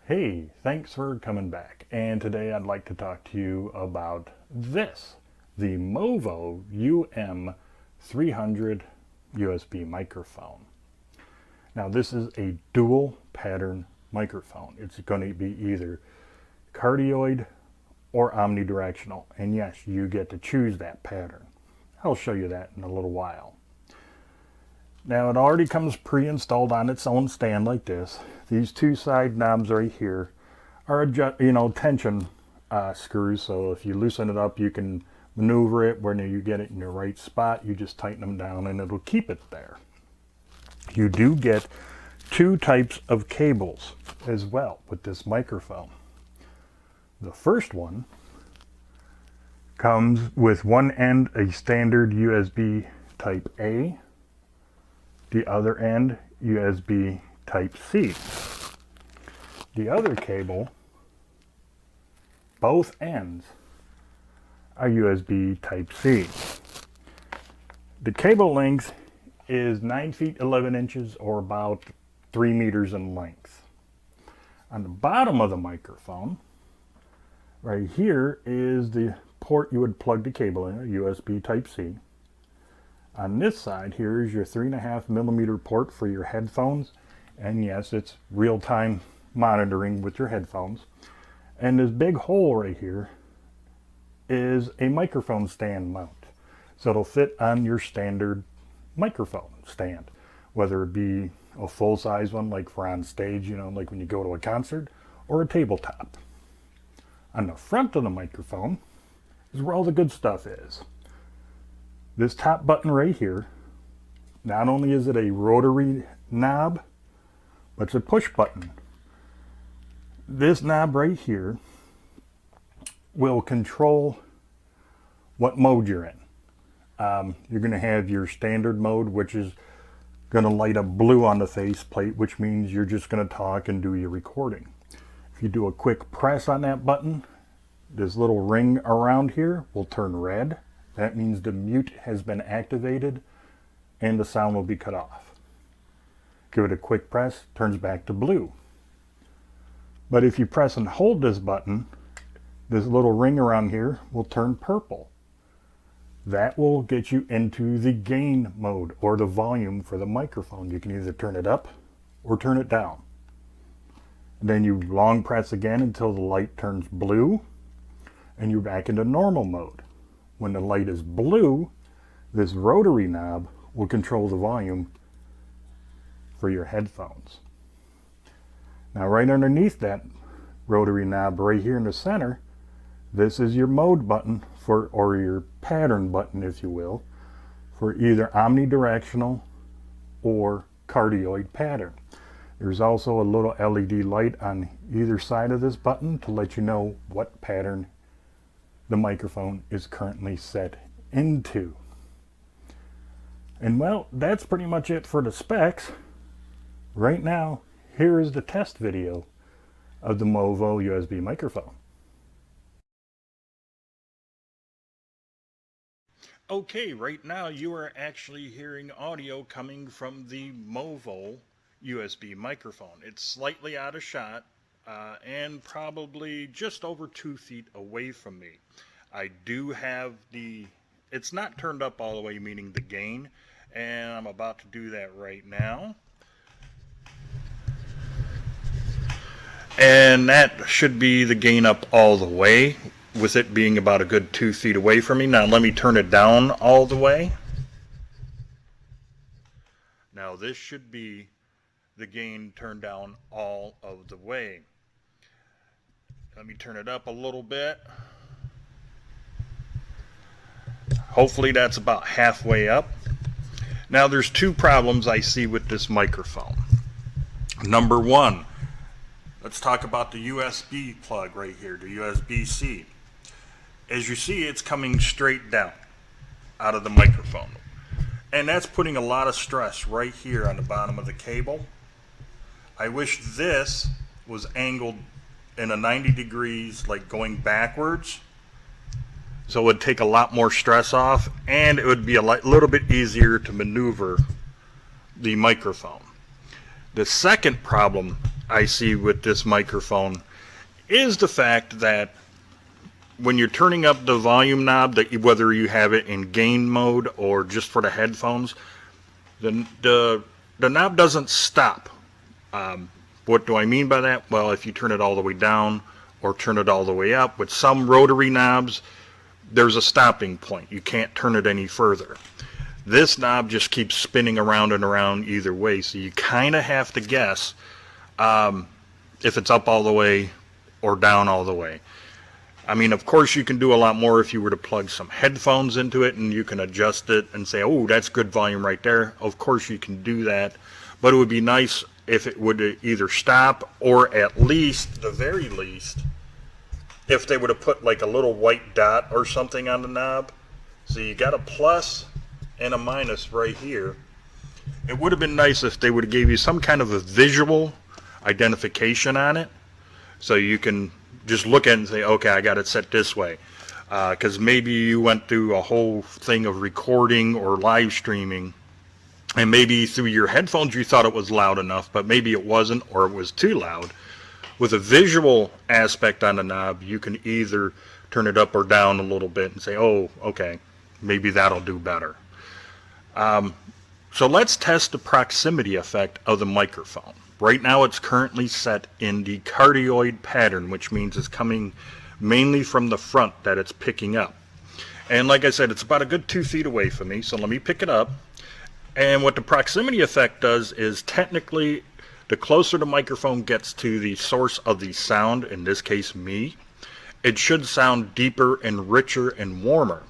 Hey, thanks for coming back. And today I'd like to talk to you about this, the MOVO UM300 USB microphone. Now this is a dual pattern microphone. It's going to be either cardioid or omnidirectional. And yes, you get to choose that pattern. I'll show you that in a little while. Now it already comes pre-installed on its own stand like this. These two side knobs right here are tension screws, so if you loosen it up you can maneuver it when you get it in the right spot. You just tighten them down and it'll keep it there. You do get two types of cables as well with this microphone. The first one comes with one end a standard USB type A, the other end USB type C. The other cable, both ends are USB type C. The cable length is 9 feet 11 inches or about 3 meters in length. On the bottom of the microphone, right here, is the port you would plug the cable in, USB type C. On this side here is your 3.5 millimeter port for your headphones, and yes, it's real-time monitoring with your headphones. And this big hole right here is a microphone stand mount, so it'll fit on your standard microphone stand, whether it be a full-size one like for on stage, like when you go to a concert, or a tabletop. On the front of the microphone is where all the good stuff is. This top button right here, not only is it a rotary knob, but it's a push button. This knob right here will control what mode you're in. You're going to have your standard mode, which is going to light up blue on the faceplate, which means you're just going to talk and do your recording. If you do a quick press on that button, this little ring around here will turn red. That means the mute has been activated and the sound will be cut off. Give it a quick press, turns back to blue. But if you press and hold this button, this little ring around here will turn purple. That will get you into the gain mode, or the volume for the microphone. You can either turn it up or turn it down. And then you long press again until the light turns blue, and you're back into normal mode. When the light is blue, this rotary knob will control the volume for your headphones. Now right underneath that rotary knob right here in the center, this is your mode button or your pattern button, if you will, for either omnidirectional or cardioid pattern. There's also a little LED light on either side of this button to let you know what pattern the microphone is currently set into. And well, that's pretty much it for the specs. Right now, here is the test video of the MOVO USB microphone. Okay, right now you are actually hearing audio coming from the MOVO USB microphone. It's slightly out of shot and probably just over 2 feet away from me. I do have it's not turned up all the way, meaning the gain, and I'm about to do that right now. And that should be the gain up all the way, with it being about a good 2 feet away from me. Now let me turn it down all the way. Now this should be the gain turned down all of the way. Let me turn it up a little bit. Hopefully that's about halfway up. Now there's two problems I see with this microphone. Number one, let's talk about the USB plug right here, the USB-C. As you see, it's coming straight down out of the microphone. And that's putting a lot of stress right here on the bottom of the cable. I wish this was angled in a 90 degrees, like going backwards. So it would take a lot more stress off, and it would be a little bit easier to maneuver the microphone. The second problem I see with this microphone is the fact that when you're turning up the volume knob, that whether you have it in gain mode or just for the headphones, the knob doesn't stop. What do I mean by that? Well, if you turn it all the way down or turn it all the way up, with some rotary knobs, there's a stopping point. You can't turn it any further. This knob just keeps spinning around and around either way, so you kind of have to guess if it's up all the way or down all the way. I mean, of course, you can do a lot more if you were to plug some headphones into it and you can adjust it and say, oh, that's good volume right there. Of course, you can do that, but it would be nice if it would either stop or at least, the very least, if they would have put like a little white dot or something on the knob. So you got a plus and a minus right here. It would have been nice if they would have gave you some kind of a visual identification on it, so you can just look at it and say, okay, I got it set this way. Because maybe you went through a whole thing of recording or live streaming, and maybe through your headphones you thought it was loud enough, but maybe it wasn't, or it was too loud. With a visual aspect on the knob, you can either turn it up or down a little bit and say, oh, okay, maybe that'll do better. So let's test the proximity effect of the microphone. Right now it's currently set in the cardioid pattern, which means it's coming mainly from the front that it's picking up. And like I said, it's about a good 2 feet away from me, so let me pick it up. And what the proximity effect does is technically the closer the microphone gets to the source of the sound, in this case me, it should sound deeper and richer and warmer.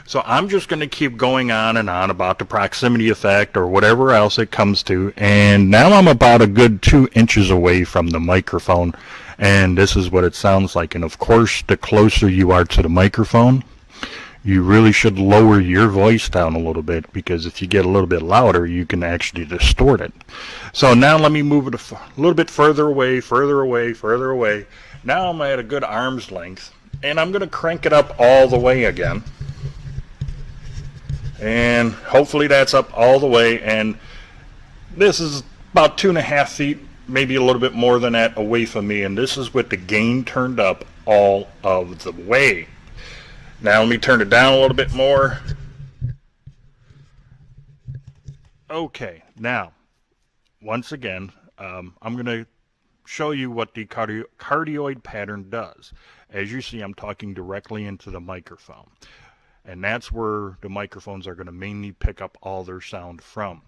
So I'm just going to keep going on and on about the proximity effect or whatever else it comes to. And now I'm about a good 2 inches away from the microphone. And this is what it sounds like. And of course, the closer you are to the microphone, you really should lower your voice down a little bit, because if you get a little bit louder, you can actually distort it. So now let me move it a little bit further away, further away, further away. Now I'm at a good arm's length. And I'm going to crank it up all the way again. And hopefully that's up all the way, and this is about 2.5 feet, maybe a little bit more than that away from me, and this is with the gain turned up all of the way. Now let me turn it down a little bit more. Okay, now once again I'm going to show you what the cardioid pattern does. As you see, I'm talking directly into the microphone. And that's where the microphones are going to mainly pick up all their sound from.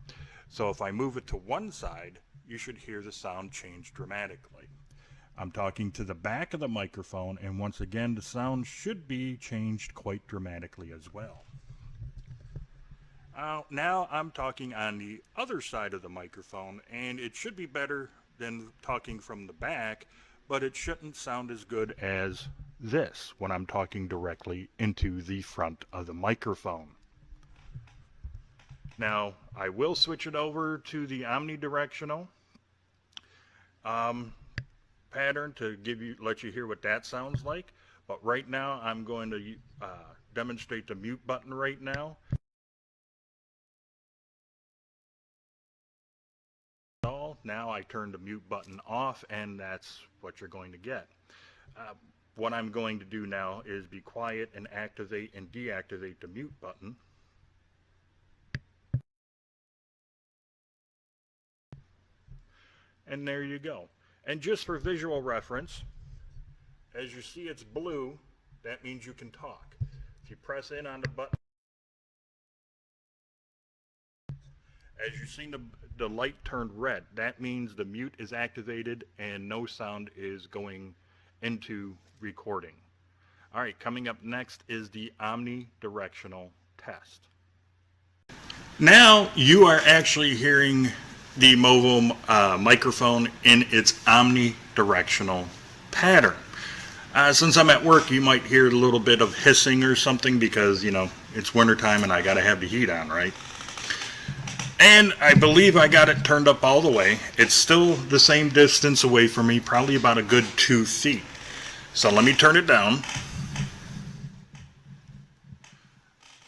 So if I move it to one side, you should hear the sound change dramatically. I'm talking to the back of the microphone, and once again, the sound should be changed quite dramatically as well. Now I'm talking on the other side of the microphone, and it should be better than talking from the back, but it shouldn't sound as good as this when I'm talking directly into the front of the microphone. Now I will switch it over to the omnidirectional pattern to let you hear what that sounds like, but right now I'm going to demonstrate the mute button right now. Now I turn the mute button off, and that's what you're going to get. What I'm going to do now is be quiet and activate and deactivate the mute button. And there you go. And just for visual reference, as you see it's blue, that means you can talk. If you press in on the button, as you see the light turned red, that means the mute is activated and no sound is going into recording. All right, coming up next is the omnidirectional test. Now you are actually hearing the MOVO microphone in its omnidirectional pattern. Since I'm at work, you might hear a little bit of hissing or something because, you know, it's wintertime and I got to have the heat on, right? And I believe I got it turned up all the way. It's still the same distance away from me, probably about a good 2 feet. So let me turn it down.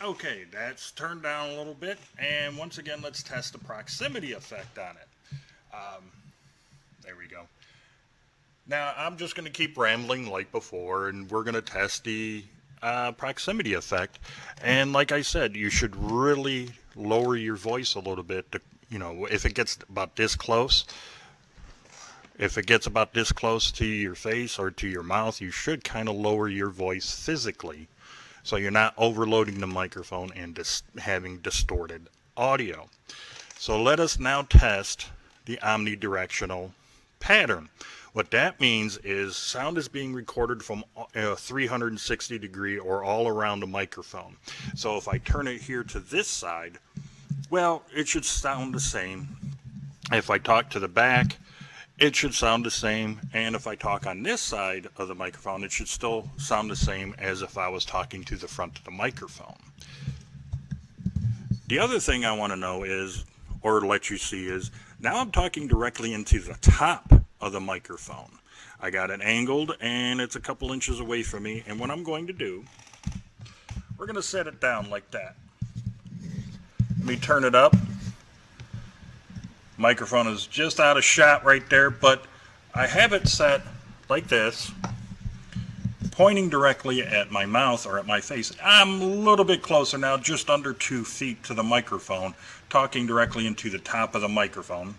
Okay, that's turned down a little bit. And once again, let's test the proximity effect on it. There we go. Now I'm just going to keep rambling like before, and we're going to test the proximity effect. And like I said, you should really lower your voice a little bit to, if it gets about this close. If it gets about this close to your face or to your mouth, you should kind of lower your voice physically so you're not overloading the microphone and having distorted audio. So let us now test the omnidirectional pattern. What that means is sound is being recorded from 360 degree or all around the microphone. So if I turn it here to this side, well, it should sound the same. If I talk to the back, it should sound the same. And if I talk on this side of the microphone, it should still sound the same as if I was talking to the front of the microphone. The other thing I want to know is, or let you see, is now I'm talking directly into the top of the microphone. I got it angled and it's a couple inches away from me, and what I'm going to do, we're going to set it down like that. Let me turn it up. Microphone is just out of shot right there, but I have it set like this, pointing directly at my mouth or at my face. I'm a little bit closer now, just under 2 feet to the microphone, talking directly into the top of the microphone.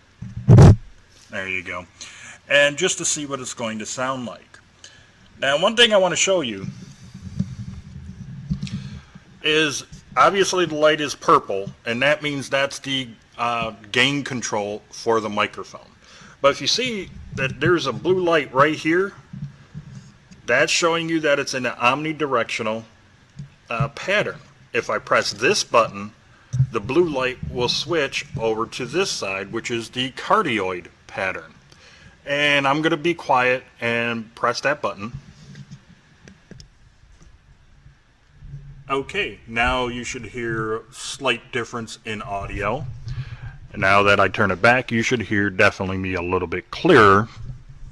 There you go. And just to see what it's going to sound like. Now, one thing I want to show you is obviously the light is purple, and that means that's the gain control for the microphone. But if you see that there's a blue light right here, that's showing you that it's in an omnidirectional pattern. If I press this button, the blue light will switch over to this side, which is the cardioid pattern. And I'm going to be quiet and press that button. Okay, now you should hear a slight difference in audio. And now that I turn it back, you should hear definitely me a little bit clearer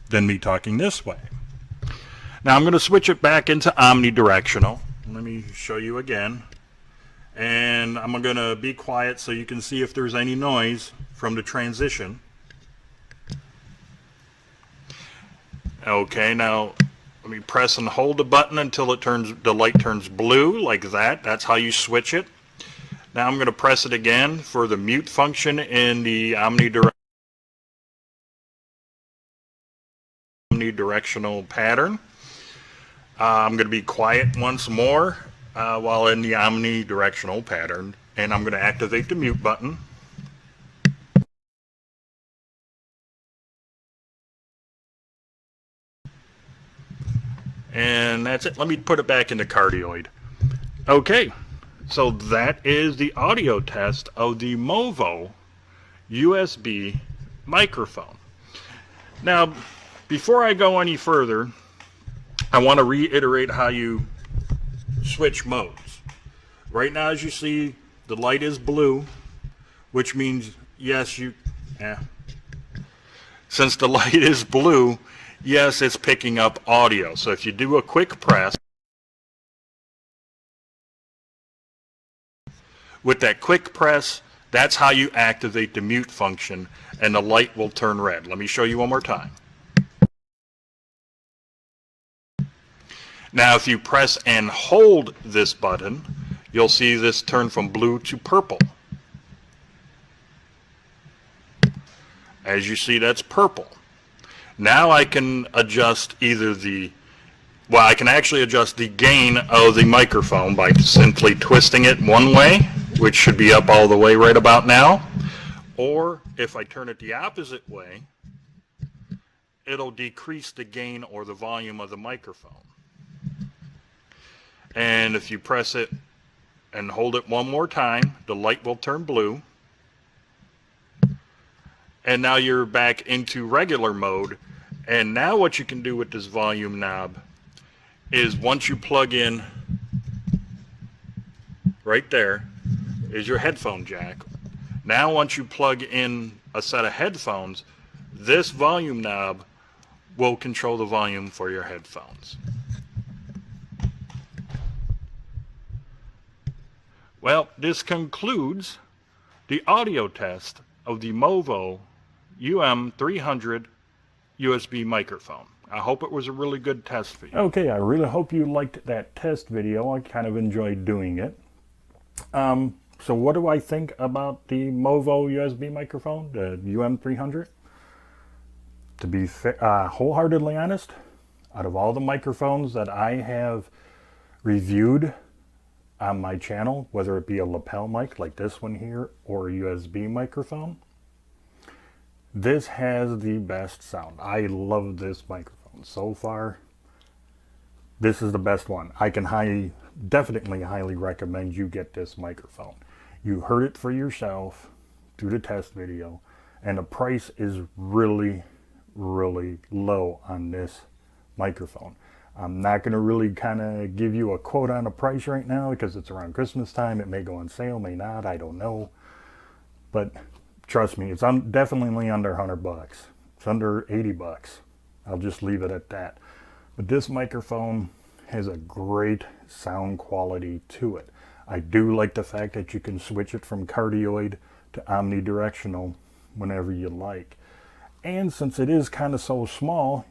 than me talking this way. Now I'm going to switch it back into omnidirectional. Let me show you again. And I'm going to be quiet so you can see if there's any noise from the transition. Okay, now let me press and hold the button until the light turns blue, like that. That's how you switch it. Now I'm going to press it again for the mute function in the omnidirectional pattern. I'm going to be quiet once more while in the omnidirectional pattern, and I'm going to activate the mute button. And that's it. Let me put it back into cardioid. Okay, so that is the audio test of the MOVO USB microphone. Now, before I go any further, I want to reiterate how you switch modes. Right now, as you see, the light is blue, which means yes, since the light is blue, yes, it's picking up audio. So if you do a quick press, with that quick press, that's how you activate the mute function, and the light will turn red. Let me show you one more time. Now, if you press and hold this button, you'll see this turn from blue to purple. As you see, that's purple. Now I can adjust I can actually adjust the gain of the microphone by simply twisting it one way, which should be up all the way right about now. Or if I turn it the opposite way, it'll decrease the gain or the volume of the microphone. And if you press it and hold it one more time, the light will turn blue. And now you're back into regular mode. And now what you can do with this volume knob is once you plug in, right there is your headphone jack. Now once you plug in a set of headphones, this volume knob will control the volume for your headphones. Well, this concludes the audio test of the MOVO UM300 USB microphone. I hope it was a really good test for you. Okay, I really hope you liked that test video. I kind of enjoyed doing it. So what do I think about the MOVO USB microphone, the UM300? To be wholeheartedly honest, out of all the microphones that I have reviewed on my channel, whether it be a lapel mic like this one here or a USB microphone, this has the best sound. I love this microphone. So far, this is the best one. I can definitely highly recommend you get this microphone. You heard it for yourself through the test video, and the price is really, really low on this microphone. I'm not going to really kind of give you a quote on a price right now because it's around Christmas time. It may go on sale, may not, I don't know. But trust me, it's definitely under 100 bucks. It's under 80 bucks. I'll just leave it at that. But this microphone has a great sound quality to it. I do like the fact that you can switch it from cardioid to omnidirectional whenever you like. And since it is kind of so small,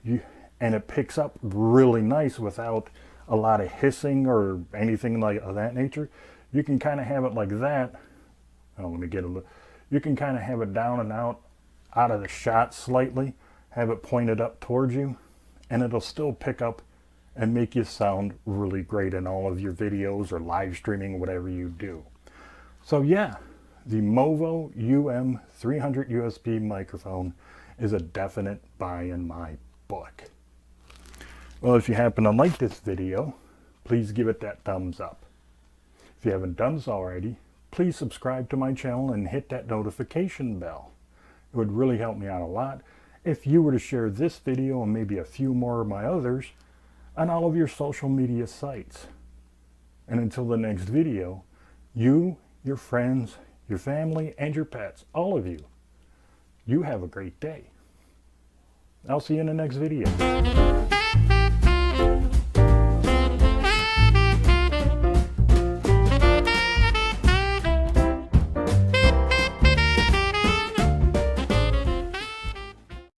and it picks up really nice without a lot of hissing or anything like of that nature, you can kind of have it like that. Oh, let me get a look. You can kind of have it down and out of the shot slightly, have it pointed up towards you, and it'll still pick up and make you sound really great in all of your videos or live streaming, whatever you do. So yeah, the MOVO UM300 USB microphone is a definite buy in my book. Well, if you happen to like this video, please give it that thumbs up. If you haven't done so already, please subscribe to my channel and hit that notification bell. It would really help me out a lot if you were to share this video and maybe a few more of my others on all of your social media sites. And until the next video, you, your friends, your family, and your pets, all of you have a great day. I'll see you in the next video.